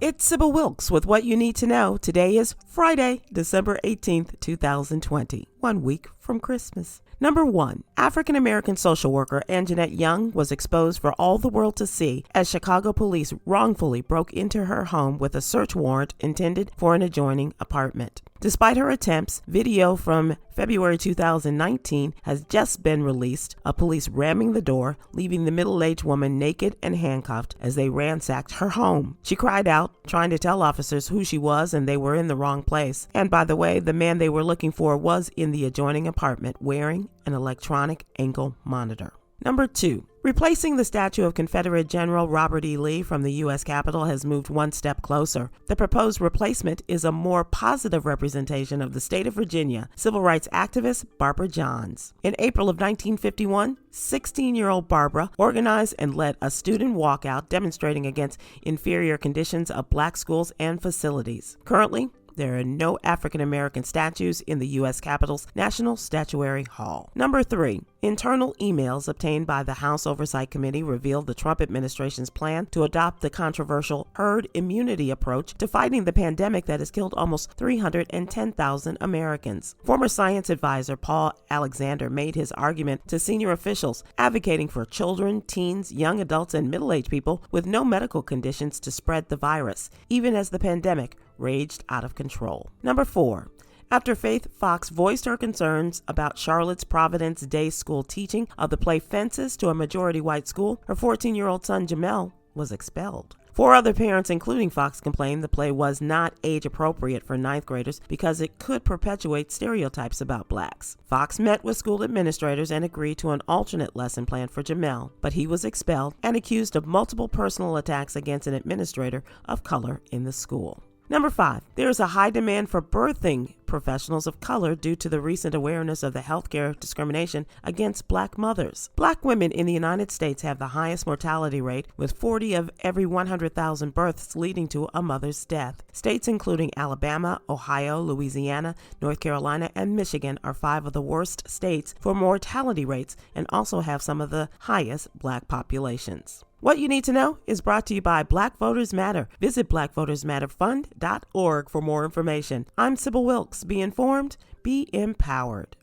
It's Sybil Wilkes with what you need to know. Today is Friday, December 18th, 2020, 1 week from Christmas. Number 1, African-American social worker Anjanette Young was exposed for all the world to see as Chicago police wrongfully broke into her home with a search warrant intended for an adjoining apartment. Despite her attempts, video from February 2019 has just been released of police ramming the door, leaving the middle-aged woman naked and handcuffed as they ransacked her home. She cried out, trying to tell officers who she was and they were in the wrong place. And by the way, the man they were looking for was in the adjoining apartment wearing an electronic ankle monitor. Number 2. Replacing the statue of Confederate General Robert E. Lee from the U.S. Capitol has moved one step closer. The proposed replacement is a more positive representation of the state of Virginia civil rights activist Barbara Johns. In April of 1951, 16-year-old Barbara organized and led a student walkout demonstrating against inferior conditions of black schools and facilities. Currently, there are no African-American statues in the U.S. Capitol's National Statuary Hall. Number 3. Internal emails obtained by the House Oversight Committee revealed the Trump administration's plan to adopt the controversial herd immunity approach to fighting the pandemic that has killed almost 310,000 Americans. Former science advisor Paul Alexander made his argument to senior officials, advocating for children, teens, young adults, and middle-aged people with no medical conditions to spread the virus, even as the pandemic raged out of control. Number 4. After Faith Fox voiced her concerns about Charlotte's Providence Day School teaching of the play Fences to a majority white school, her 14-year-old son Jamel was expelled. 4 other parents, including Fox, complained the play was not age appropriate for 9th graders because it could perpetuate stereotypes about blacks. Fox met with school administrators and agreed to an alternate lesson plan for Jamel, but he was expelled and accused of multiple personal attacks against an administrator of color in the school. Number 5, there is a high demand for birthing professionals of color due to the recent awareness of the healthcare discrimination against black mothers. Black women in the United States have the highest mortality rate, with 40 of every 100,000 births leading to a mother's death. States including Alabama, Ohio, Louisiana, North Carolina, and Michigan are 5 of the worst states for mortality rates and also have some of the highest black populations. What you need to know is brought to you by Black Voters Matter. Visit blackvotersmatterfund.org for more information. I'm Sybil Wilkes. Be informed, be empowered.